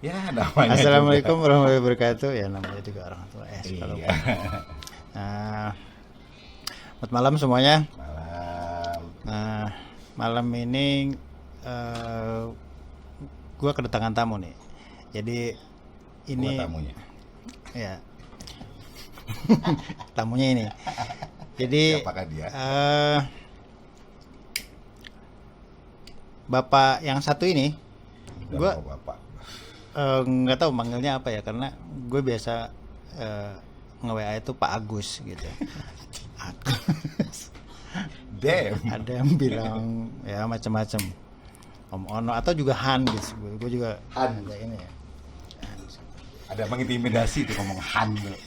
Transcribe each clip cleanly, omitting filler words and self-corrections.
Ya namanya Assalamualaikum juga. warahmatullahi wabarakatuh. Ya namanya juga orang tua. Kalau Iya. selamat malam semuanya. Malam. Nah, malam ini gue kedatangan tamu nih. Jadi ini Gua tamunya. ya tamunya ini. Jadi Siapakah dia? bapak yang satu ini, Udah gue mau bapak. nggak tahu manggilnya apa ya, karena gue biasa nge-WA itu Pak Agus gitu. Agus. Damn. Ada yang bilang ya macam-macam, Om Ono atau juga Han gitu. Gue juga Han. ada ini ya. Ada mengintimidasi tuh ngomong Han tuh.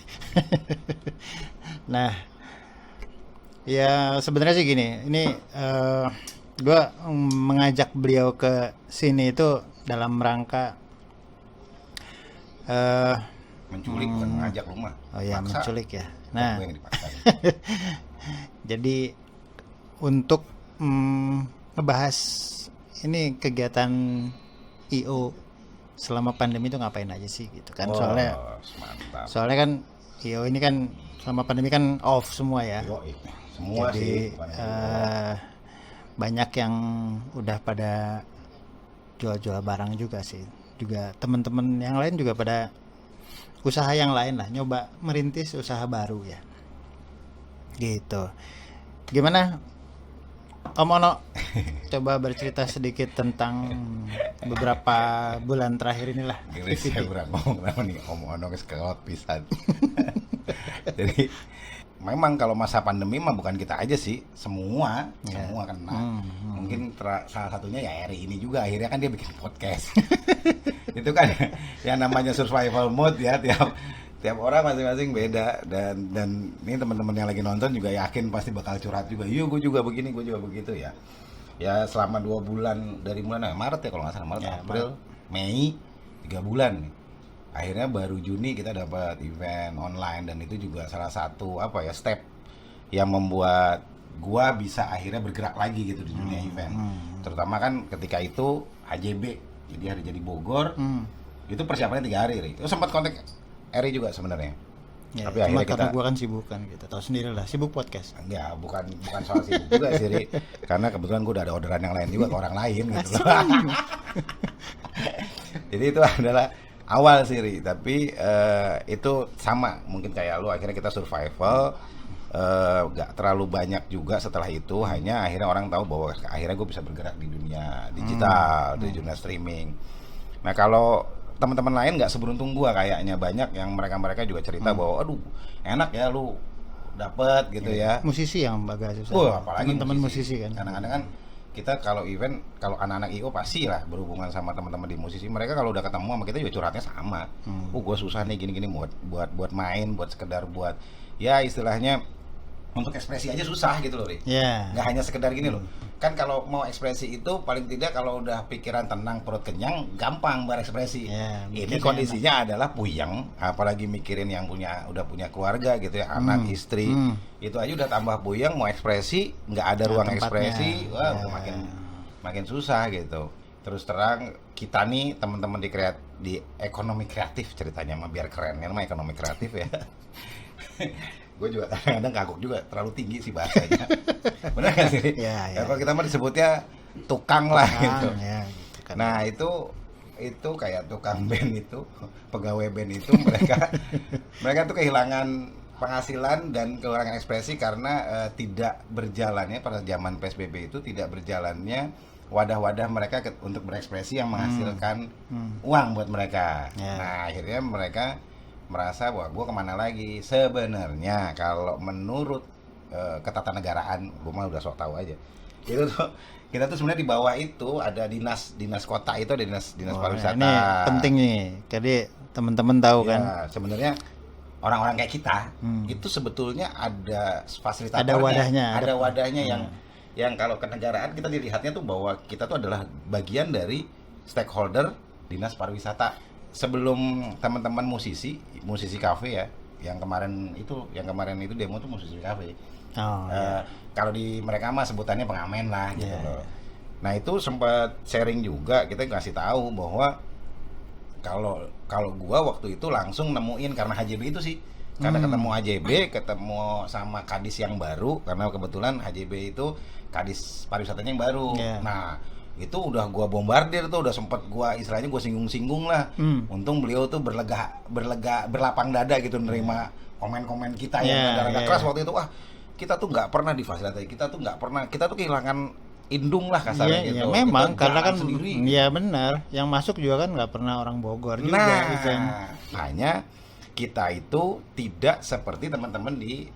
Nah, ya sebenarnya sih gini, ini gue mengajak beliau ke sini itu dalam rangka Menculik bukan ngajak rumah. oh ya, Maksa. menculik ya. Nah, Gue yang dipaksa. jadi untuk ngebahas ini kegiatan IO selama pandemi itu ngapain aja sih gitu kan. Soalnya Mantap. kan IO ini kan selama pandemi kan off semua ya. Yoi. Semua Jadi sih. bukan banyak yang udah pada jual-jual barang juga sih. Juga teman-teman yang lain juga pada usaha yang lain lah, nyoba merintis usaha baru ya. Gitu. Gimana Om Ono? Coba bercerita sedikit tentang beberapa bulan terakhir inilah. Gini saya kurang ngomong nama nih Om Ono keskelot pisan. Jadi memang kalau masa pandemi mah bukan kita aja sih, semua kena. Mungkin salah satunya ya Eri ini juga, akhirnya kan dia bikin podcast. Itu kan yang namanya survival mode ya, tiap orang masing-masing beda, dan ini teman-teman yang lagi nonton juga yakin pasti bakal curhat juga. Iya, gue juga begini, gue juga begitu ya. Ya selama 2 bulan dari bulan Maret ya kalau nggak salah, Maret, Ya, April, Mei, 3 bulan nih. Akhirnya baru Juni kita dapat event online, dan itu juga salah satu step yang membuat gua bisa akhirnya bergerak lagi gitu di dunia event. Terutama kan ketika itu HJB, jadi hari jadi Bogor. Itu persiapannya 3 hari, Ri. Itu sempat kontak Eri juga sebenarnya. Ya, Tapi cuma akhirnya karena kita gue kan sibuk kan, kita tahu sendiri lah, sibuk podcast. enggak, bukan soal sibuk juga sih, Ri. Karena kebetulan gue udah ada orderan yang lain juga ke orang lain gitu. Jadi itu adalah awal sih, Ri. Tapi itu sama mungkin kayak lu, akhirnya kita survival. Gak terlalu banyak juga setelah itu, hanya akhirnya orang tahu bahwa akhirnya gue bisa bergerak di dunia digital, di dunia streaming. Nah kalau teman-teman lain nggak seberuntung gue kayaknya, banyak yang mereka juga cerita bahwa aduh enak ya lu dapet gitu ya. Musisi yang agak susah. Apalagi teman-teman musisi kan. Kadang-kadang kan kita kalau event, kalau anak-anak IO pasti lah berhubungan sama teman-teman di musisi. Mereka kalau udah ketemu sama kita juga curhatnya sama. Gue susah nih gini-gini buat main, buat sekedar buat ya istilahnya untuk ekspresi aja susah gitu loh, Ri. Ya. Nggak hanya sekedar gini loh. Kan kalau mau ekspresi itu paling tidak kalau udah pikiran tenang, perut kenyang, gampang berekspresi. Ya, Ini kondisinya adalah puyeng, apalagi mikirin yang udah punya keluarga gitu ya, anak, istri. Itu aja udah tambah puyeng, mau ekspresi nggak ada ruang tempatnya. ekspresi, wah makin susah gitu. Terus terang kita nih teman-teman di ekonomi kreatif, ceritanya mah biar kerennya mah ekonomi kreatif ya. Gue juga kadang-kadang kagok juga, terlalu tinggi sih bahasanya. Benar nggak sih? Ya. Kalau kita mah disebutnya tukang lah gitu. Ya, gitu kan. Nah itu kayak tukang band itu, pegawai band itu mereka tuh kehilangan penghasilan dan kekurangan ekspresi karena tidak berjalannya pada zaman PSBB itu, tidak berjalannya wadah-wadah mereka untuk berekspresi yang menghasilkan uang buat mereka. Nah akhirnya mereka merasa bahwa gue kemana lagi. Sebenarnya kalau menurut ketatanegaraan, gue mah udah sok tahu aja, itu tuh kita tuh sebenarnya di bawah itu ada dinas kota, itu ada dinas pariwisata. Ini penting nih, jadi teman-teman tahu kan. Sebenarnya orang-orang kayak kita itu sebetulnya ada fasilitatornya, ada wadahnya yang kalau kenegaraan kita dilihatnya tuh bahwa kita tuh adalah bagian dari stakeholder dinas pariwisata. Sebelum teman-teman musisi kafe ya, yang kemarin itu demo tuh musisi kafe. Kalau di mereka mah sebutannya pengamen lah gitu loh. Nah itu sempat sharing juga, kita ngasih tahu bahwa kalau kalau gua waktu itu langsung nemuin karena HJB itu sih. Karena ketemu HJB, ketemu sama kadis yang baru, karena kebetulan HJB itu kadis pariwisatanya yang baru. Yeah. Nah, itu udah gua bombardir tuh, udah sempet gua istilahnya gua singgung-singgung lah. Untung beliau tuh berlapang dada gitu nerima komen-komen kita yang agak keras waktu itu. Wah, kita tuh nggak pernah difasilitasi, kita tuh kehilangan indung lah kasarnya gitu. Iya, memang kita karena kan sendiri. iya benar, yang masuk juga kan nggak pernah orang Bogor juga gitu. Hanya kita itu tidak seperti teman-teman di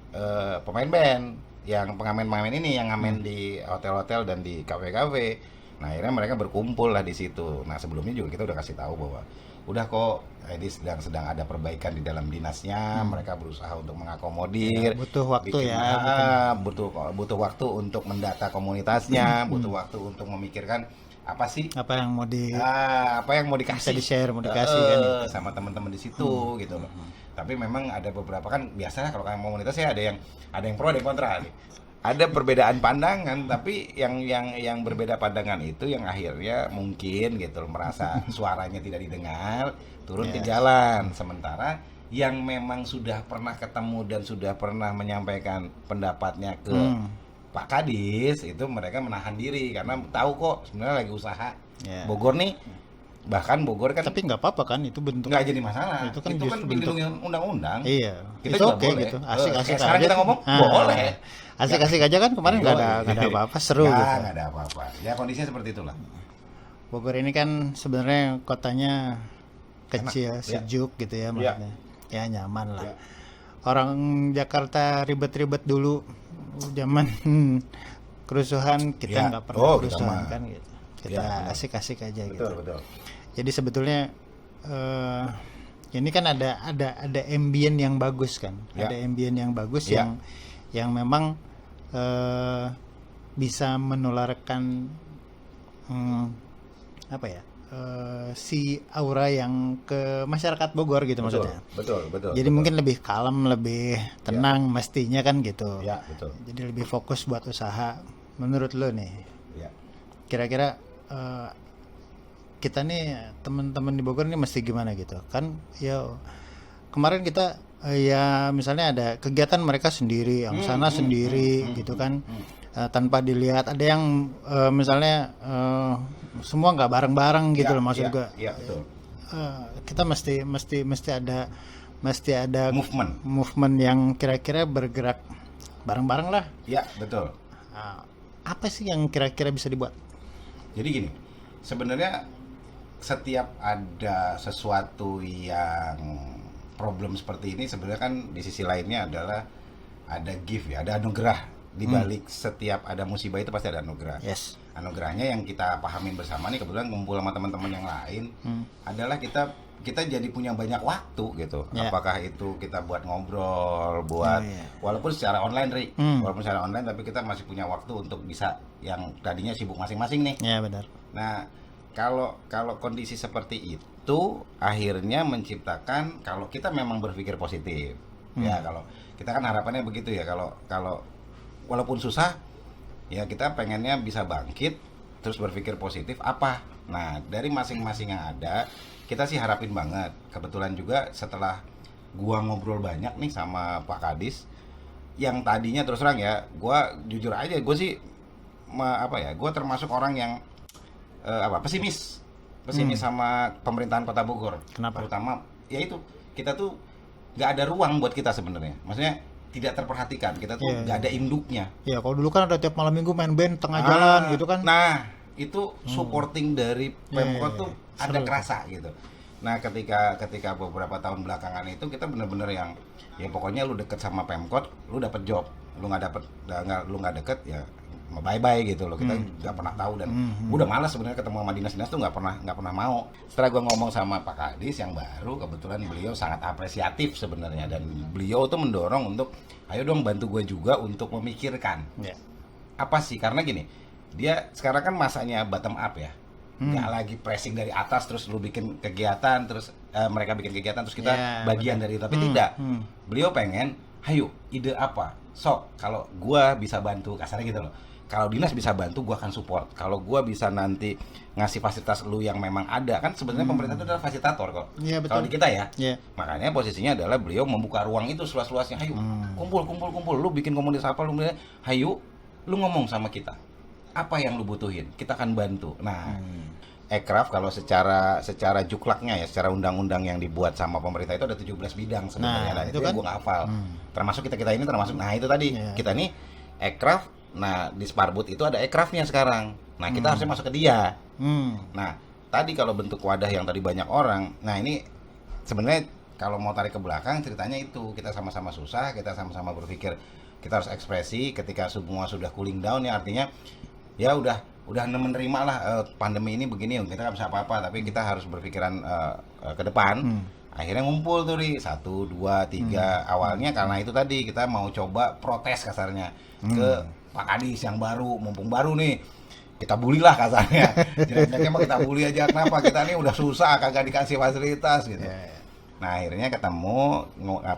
pemain band yang pengamen-pengamen ini yang ngamen di hotel-hotel dan di kafe-kafe. Nah, akhirnya mereka berkumpul lah di situ. Nah, sebelumnya juga kita udah kasih tahu bahwa udah kok ini sedang ada perbaikan di dalam dinasnya, mereka berusaha untuk mengakomodir. Butuh waktu butuh waktu untuk mendata komunitasnya, butuh waktu untuk memikirkan apa sih apa yang mau dikasih, bisa di-share, mau dikasih kan gitu. sama teman-teman di situ gitu loh. Tapi memang ada beberapa kan biasanya kalau komunitas ya ada yang pro ada yang kontra nih. Ada perbedaan pandangan, tapi yang berbeda pandangan itu yang akhirnya mungkin gitu loh, merasa suaranya tidak didengar, turun ke jalan. Sementara yang memang sudah pernah ketemu dan sudah pernah menyampaikan pendapatnya ke Pak Kadis, itu mereka menahan diri karena tahu kok sebenarnya lagi usaha. Bogor nih, bahkan Bogor kan tapi nggak apa-apa kan, itu bentuk nggak jadi masalah. Itu kan dilindungi undang-undang. Iya, Kita itu juga oke boleh. gitu, asik-asik Sekarang aja. kita ngomong boleh. Asik-asik aja kan, kemarin nggak ada apa-apa, seru gitu. Nggak ada apa-apa. Ya kondisinya seperti itulah. Bogor ini kan sebenarnya kotanya kecil, sejuk gitu ya maksudnya. Ya nyaman lah. Orang Jakarta ribet-ribet dulu zaman kerusuhan, kita nggak pernah kerusuhan kan gitu. Kita asik-asik aja gitu. Betul. Jadi sebetulnya ini kan ada ambient yang bagus kan. Ada ambient yang bagus yang memang bisa menularkan si aura yang ke masyarakat Bogor gitu maksudnya. Betul. Jadi mungkin lebih kalem, lebih tenang mestinya kan gitu. Ya, betul. Jadi lebih fokus buat usaha. Menurut lo nih, kira-kira kita nih teman-teman di Bogor ini mesti gimana gitu kan? Ya kemarin kita ya misalnya ada kegiatan mereka sendiri, yang sana sendiri gitu kan. Tanpa dilihat, ada yang misalnya semua nggak bareng-bareng gitu loh maksud gue. Iya, betul. Kita mesti ada movement yang kira-kira bergerak bareng-bareng lah. Iya, betul. Apa sih yang kira-kira bisa dibuat? Jadi gini, sebenarnya setiap ada sesuatu yang problem seperti ini, sebenarnya kan di sisi lainnya adalah ada gift ya, ada anugerah. Di balik setiap ada musibah itu pasti ada anugerah. Yes. Anugerahnya yang kita pahamin bersama nih, kebetulan ngumpul sama teman-teman yang lain, adalah kita jadi punya banyak waktu gitu. Apakah itu kita buat ngobrol, walaupun secara online, walaupun secara online, tapi kita masih punya waktu untuk bisa yang tadinya sibuk masing-masing nih. Ya, benar. Nah, kalau kondisi seperti itu akhirnya menciptakan, kalau kita memang berpikir positif, ya kalau kita kan harapannya begitu ya, kalau walaupun susah, ya kita pengennya bisa bangkit, terus berpikir positif apa. Nah, dari masing-masing yang ada, kita sih harapin banget. Kebetulan juga setelah gua ngobrol banyak nih sama Pak Kadis, yang tadinya terus terang ya, gua jujur aja, gua sih gua termasuk orang yang pesimis sama pemerintahan Kota Bogor. Kenapa? Terutama ya itu, kita tuh nggak ada ruang buat kita sebenarnya. Maksudnya tidak terperhatikan, kita tuh nggak ada induknya. Ya, kalau dulu kan ada tiap malam minggu main band tengah jalan gitu kan. Nah, itu supporting dari Pemkot tuh ada kerasa gitu. Nah, ketika beberapa tahun belakangan itu kita benar-benar yang ya pokoknya lu deket sama Pemkot, lu dapet job. Lu nggak deket ya bye-bye gitu loh. Kita nggak pernah tahu dan udah malas sebenarnya ketemu sama dinas-dinas tuh nggak pernah mau. Setelah gue ngomong sama Pak Kadis yang baru, kebetulan beliau sangat apresiatif sebenarnya, dan beliau tuh mendorong untuk ayo dong bantu gue juga untuk memikirkan apa sih, karena gini, dia sekarang kan masanya bottom up ya, nggak lagi pressing dari atas terus lu bikin kegiatan terus mereka bikin kegiatan terus kita bagian dari itu, tapi tidak. Beliau pengen, ayo ide apa, sok kalau gue bisa bantu, kasarnya gitu loh. kalau dinas bisa bantu, gua akan support. Kalau gua bisa nanti ngasih fasilitas lu yang memang ada, kan sebenarnya pemerintah itu adalah fasilitator kok. Iya, betul. Kalau di kita ya. Iya. Makanya posisinya adalah beliau membuka ruang itu seluas-luasnya. Hayu, kumpul. Lu bikin komunitas apa lu, hayu, lu ngomong sama kita. Apa yang lu butuhin? Kita akan bantu. Nah, Ekraf kalau secara juklaknya ya, secara undang-undang yang dibuat sama pemerintah itu ada 17 bidang sebenarnya. Nah, Nah, itu itu kan? yang gue nggak hafal. Termasuk kita ini termasuk. Nah, itu tadi Iya. kita nih Ekraf. Nah, di Sparbud itu ada Ekrafnya sekarang. Nah, kita harusnya masuk ke dia. Nah, tadi kalau bentuk wadah yang tadi banyak orang. Nah, ini sebenarnya kalau mau tarik ke belakang ceritanya itu, kita sama-sama susah, kita sama-sama berpikir kita harus ekspresi ketika semua sudah cooling down ya, artinya ya udah menerima lah pandemi ini begini, kita nggak bisa apa-apa, tapi kita harus berpikiran ke depan. Akhirnya ngumpul tuh di 1, 2, 3 awalnya karena itu tadi kita mau coba protes kasarnya ke Pak Kadis yang baru, mumpung baru nih, kita bully lah kasarnya. Jelek-jeleknya mah kita bully aja, kenapa kita nih udah susah kagak dikasih fasilitas gitu. Nah, akhirnya ketemu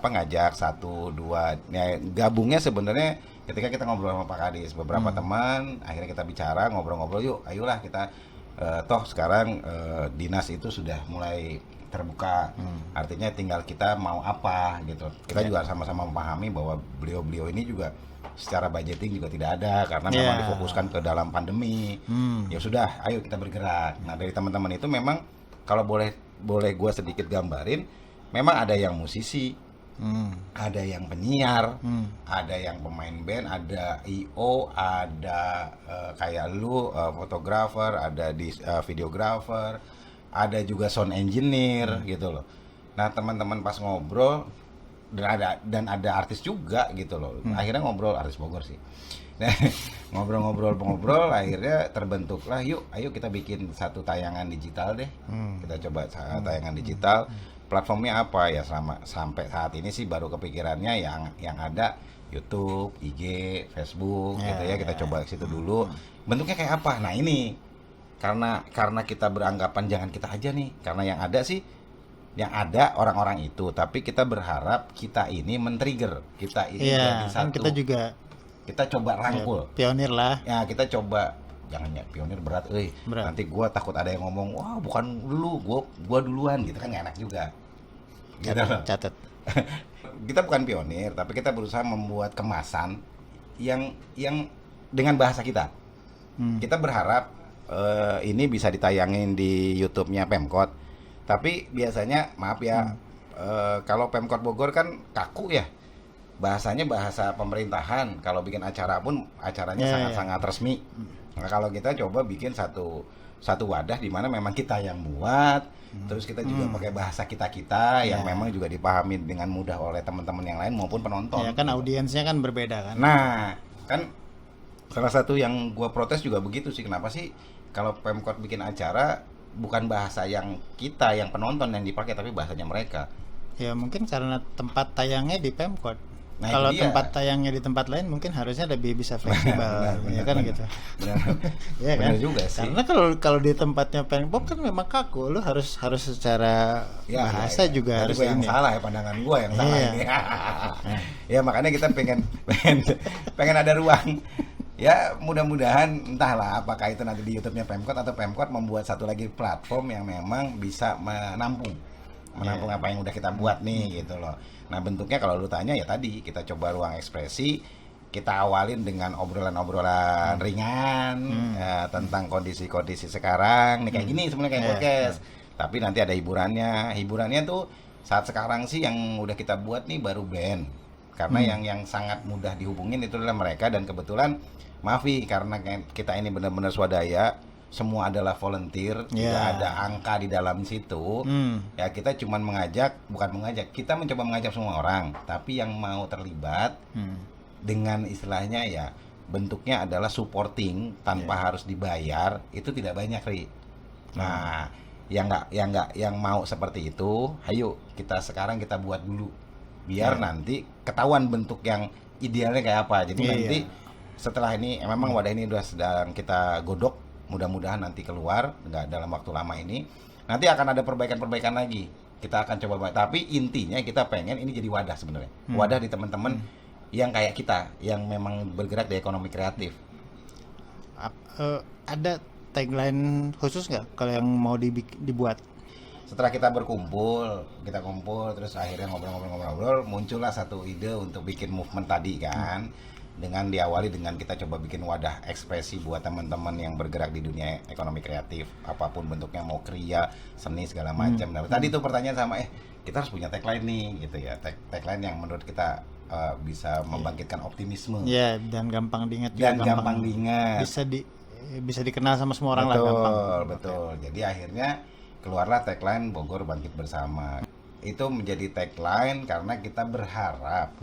ngajak 1, 2 ya, gabungnya sebenarnya ketika kita ngobrol sama Pak Kadis, beberapa teman, akhirnya kita bicara, ngobrol-ngobrol, yuk, ayolah kita toh sekarang dinas itu sudah mulai terbuka, artinya tinggal kita mau apa gitu. Kita juga sama-sama memahami bahwa beliau-beliau ini juga secara budgeting juga tidak ada karena memang difokuskan ke dalam pandemi. Ya sudah, ayo kita bergerak. Nah, dari teman-teman itu memang kalau boleh gue sedikit gambarin, memang ada yang musisi, ada yang penyiar, ada yang pemain band, ada IO, ada kayak lu fotografer, ada videografer, ada juga sound engineer gitu loh. Nah, teman-teman pas ngobrol dan ada artis juga gitu loh. Akhirnya ngobrol, artis Bogor sih. Nah, ngobrol akhirnya terbentuklah, ayo kita bikin satu tayangan digital deh. Kita coba tayangan digital. Platformnya apa ya, sampai saat ini sih baru kepikirannya yang ada YouTube, IG, Facebook gitu ya. Kita coba ke situ dulu. Bentuknya kayak apa? Nah, ini karena kita beranggapan jangan kita aja nih, karena yang ada orang-orang itu, tapi kita berharap kita ini men-trigger, kita ini jadi kan satu. kita juga Kita coba rangkul. Pionir lah. Ya, kita coba, jangan ya pionir berat, Berat. nanti gua takut ada yang ngomong, wah bukan dulu, gua duluan gitu kan, nggak enak juga. Gitu loh. Catat. Kita bukan pionir, tapi kita berusaha membuat kemasan yang dengan bahasa kita. Kita berharap ini bisa ditayangin di YouTube-nya Pemkot. Tapi biasanya maaf ya, kalau Pemkot Bogor kan kaku ya. Bahasanya bahasa pemerintahan. Kalau bikin acara pun acaranya sangat-sangat resmi. Nah, kalau kita coba bikin satu wadah di mana memang kita yang buat, terus kita juga pakai bahasa kita yang memang juga dipahami dengan mudah oleh teman-teman yang lain maupun penonton. Ya kan audiensnya kan berbeda kan. Nah, kan salah satu yang gua protes juga begitu sih. Kenapa sih kalau Pemkot bikin acara bukan bahasa yang kita yang penonton yang dipakai, tapi bahasanya mereka. Ya mungkin karena tempat tayangnya di Pemkot. Nah, kalau itu dia. tempat tayangnya di tempat lain mungkin harusnya lebih bisa fleksibel, ya kan gitu. Ya kan? Benar juga sih. Karena kalau di tempatnya Pemkot kan memang kaku, lu harus secara bahasa juga harus gua yang ini. salah ya, pandangan gua yang salah Iya. ini. Ya makanya kita pengen ada ruang. Ya mudah-mudahan entahlah apakah itu nanti di YouTube-nya Pemkot atau Pemkot membuat satu lagi platform yang memang bisa menampung apa yang udah kita buat nih gitu loh. Nah, bentuknya kalau lu tanya ya tadi kita coba ruang ekspresi, kita awalin dengan obrolan-obrolan ringan tentang kondisi-kondisi sekarang nih, kayak gini sebenarnya kayak podcast. Tapi nanti ada hiburannya tuh saat sekarang sih yang udah kita buat nih baru band. Karena yang sangat mudah dihubungin itu adalah mereka, dan kebetulan maafi karena kita ini benar-benar swadaya, semua adalah volunteer, tidak ada angka di dalam situ. Ya kita cuman kita mencoba mengajak semua orang, tapi yang mau terlibat dengan istilahnya ya bentuknya adalah supporting tanpa harus dibayar, itu tidak banyak, Ri. Nah, yang mau seperti itu, ayo sekarang kita buat dulu. Biar nanti ketahuan bentuk yang idealnya kayak apa. Jadi nanti setelah ini memang wadah ini udah sedang kita godok. Mudah-mudahan nanti keluar nggak dalam waktu lama ini. Nanti akan ada perbaikan-perbaikan lagi. Kita akan coba, tapi intinya kita pengen ini jadi wadah sebenarnya. Wadah di teman-teman yang kayak kita, yang memang bergerak di ekonomi kreatif. Ada tagline khusus nggak kalau yang mau dibuat? Setelah kita kita kumpul, terus akhirnya ngobrol, muncullah satu ide untuk bikin movement tadi kan. Dengan diawali dengan kita coba bikin wadah ekspresi buat teman-teman yang bergerak di dunia ekonomi kreatif, apapun bentuknya, mau kriya, seni segala macam. Nah, tadi tuh pertanyaan sama kita harus punya tagline nih gitu ya. Tagline yang menurut kita bisa membangkitkan optimisme. Ya, dan gampang diingat juga. Dan gampang diingat. Bisa dikenal sama semua orang lah, gampang. Betul. Jadi akhirnya keluarlah tagline Bogor Bangkit Bersama. Itu menjadi tagline karena kita berharap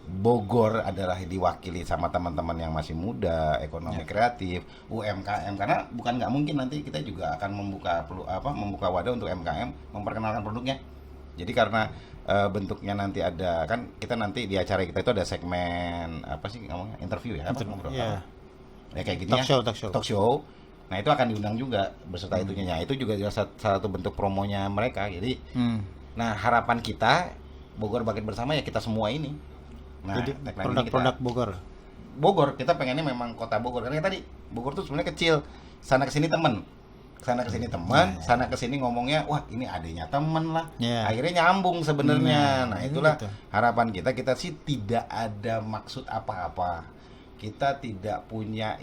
Bogor adalah diwakili sama teman-teman yang masih muda, ekonomi kreatif, UMKM, karena bukan nggak mungkin nanti kita juga akan membuka wadah untuk UMKM memperkenalkan produknya. Jadi karena bentuknya nanti ada, kan kita nanti di acara kita itu ada segmen apa sih ngomongnya, interview ya, ngobrol ya kayak gini, talk show. Nah itu akan diundang juga beserta itunya. Nah, itu juga salah satu bentuk promonya mereka. Jadi nah harapan kita Bogor Bangkit Bersama ya kita semua ini. Nah, jadi produk-produk Bogor kita pengennya memang kota Bogor, karena tadi Bogor tuh sebenarnya kecil, sana kesini teman, sana kesini ngomongnya, wah ini adanya teman lah, akhirnya nyambung sebenarnya. Nah itulah gitu. Harapan kita sih tidak ada maksud apa-apa, kita tidak punya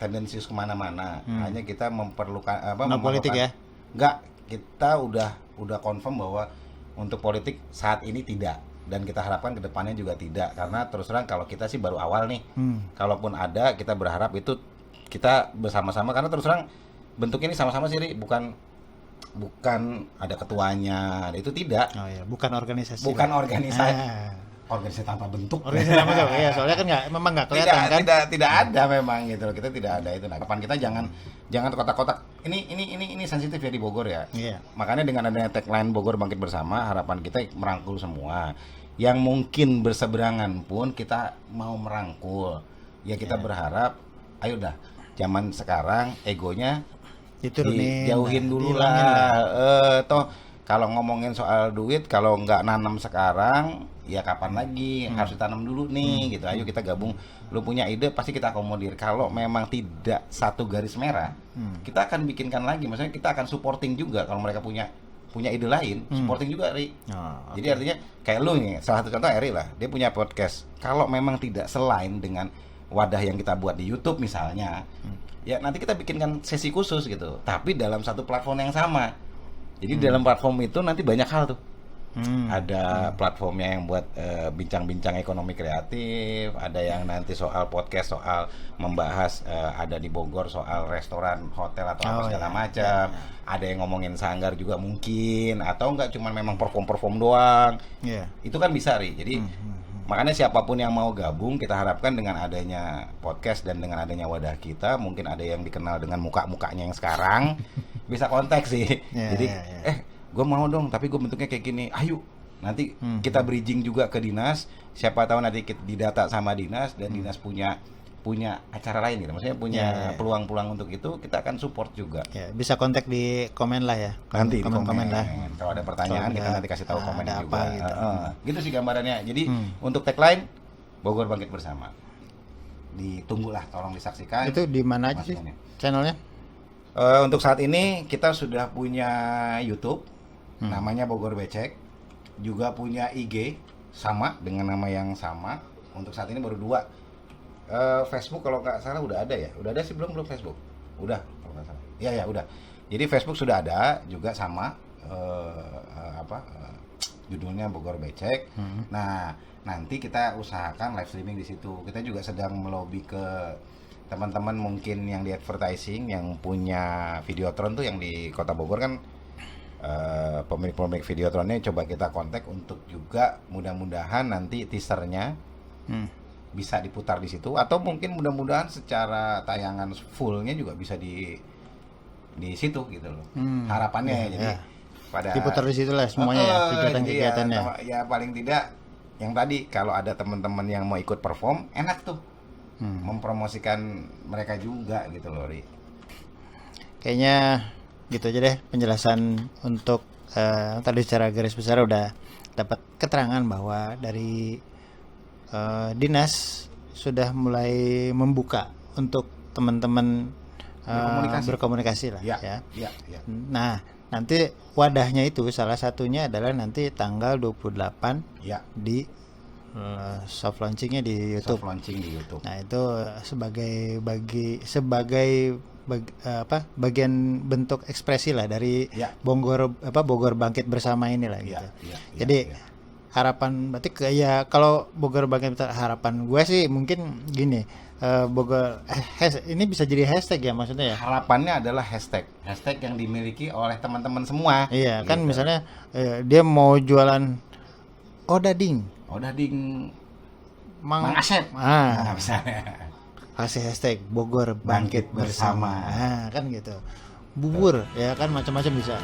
tendensius kemana-mana, hanya kita memerlukan politik ya? Enggak, kita udah confirm bahwa untuk politik saat ini tidak. Dan kita harapkan ke depannya juga tidak, karena terus terang kalau kita sih baru awal nih. Kalaupun ada, kita berharap itu kita bersama-sama, karena terus terang bentuknya ini sama-sama sih, bukan ada ketuanya, itu tidak. Oh iya, bukan organisasi. Organisasi tanpa bentuk. Organisasi tanpa bentuk. Iya, soalnya kan memang nggak kelihatan kan? Tidak ada memang gitu loh. Kita tidak ada itu. Nah, kapan kita jangan kotak-kotak. Ini sensitif ya di Bogor ya. Iya. Makanya dengan adanya tagline Bogor Bangkit Bersama, harapan kita merangkul semua. Yang mungkin berseberangan pun kita mau merangkul. Ya kita berharap, ayo dah. Zaman sekarang egonya dijauhin dulu lah. Toh kalau ngomongin soal duit, kalau nggak nanam sekarang, ya kapan lagi, harus ditanam dulu nih gitu. Ayo kita gabung, lu punya ide pasti kita akomodir. Kalau memang tidak satu garis merah, kita akan bikinkan lagi, maksudnya kita akan supporting juga. Kalau mereka punya ide lain, supporting juga, Ri. Jadi artinya kayak lu nih, salah satu contoh Eri lah, dia punya podcast. Kalau memang tidak selain dengan wadah yang kita buat di YouTube misalnya, ya nanti kita bikinkan sesi khusus gitu, tapi dalam satu platform yang sama. Jadi dalam platform itu nanti banyak hal tuh. Ada platformnya yang buat bincang-bincang ekonomi kreatif, ada yang nanti soal podcast, soal membahas ada di Bogor soal restoran, hotel atau segala macam. Ada yang ngomongin sanggar juga mungkin, atau enggak cuma memang perform doang. Itu kan bisa, Ri. Jadi makanya siapapun yang mau gabung, kita harapkan dengan adanya podcast dan dengan adanya wadah kita, mungkin ada yang dikenal dengan muka-mukanya yang sekarang bisa kontak sih. Jadi gue mau dong, tapi gue bentuknya kayak gini. Ayo, nanti kita bridging juga ke dinas. Siapa tahu nanti kita didata sama dinas, dan dinas punya acara lain gitu. Maksudnya punya peluang-peluang untuk itu, kita akan support juga. Bisa kontak di komen lah ya. Nanti komen lah. Kalau ada pertanyaan kita nanti kasih tahu komen juga. Gitu sih gambarannya. Jadi untuk tagline Bogor Bangkit Bersama, ditunggulah, tolong disaksikan. Itu di mana aja sih channelnya? Untuk saat ini kita sudah punya YouTube, namanya Bogor Becek, juga punya IG sama dengan nama yang sama. Untuk saat ini baru 2. Facebook kalau nggak salah udah ada ya, udah ada sih belum Facebook, udah kalau nggak salah. Ya udah. Jadi Facebook sudah ada juga sama, judulnya Bogor Becek. Nah nanti kita usahakan live streaming di situ. Kita juga sedang melobi ke teman-teman mungkin yang di advertising, yang punya Videotron tuh yang di Kota Bogor kan, pemilik Videotronnya coba kita kontak untuk juga mudah-mudahan nanti teasernya bisa diputar di situ, atau mungkin mudah-mudahan secara tayangan fullnya juga bisa di situ gitu loh. Harapannya jadi pada diputar di situ lah semuanya kegiatan-kegiatannya. Ya paling tidak yang tadi kalau ada teman-teman yang mau ikut perform, enak tuh. Mempromosikan mereka juga gitu loh, Ri. Kayaknya gitu aja deh penjelasan untuk tadi secara garis besar udah dapat keterangan bahwa dari dinas sudah mulai membuka untuk teman-teman berkomunikasi lah Ya, ya. ya, ya. Nah, nanti wadahnya itu salah satunya adalah nanti tanggal 28 Ya, di soft launchingnya di YouTube. soft launching di YouTube. Nah, itu sebagai bagian bentuk ekspresi lah dari Ya. Bogor Bangkit Bersama inilah gitu. Ya, ya, ya, Jadi ya. harapan berarti ya kalau Bogor Bangkit harapan gue sih mungkin gini, Bogor ini bisa jadi hashtag ya maksudnya ya. Harapannya adalah hashtag yang dimiliki oleh teman-teman semua. Iya, kan Gitu. misalnya dia mau jualan odading, Odading Mang Mang Asep. Ah, Misalnya. kasih hashtag Bogor Bangkit Bangkit Bersama. Bersama. Nah, kan gitu. Bubur ya kan macam-macam bisa.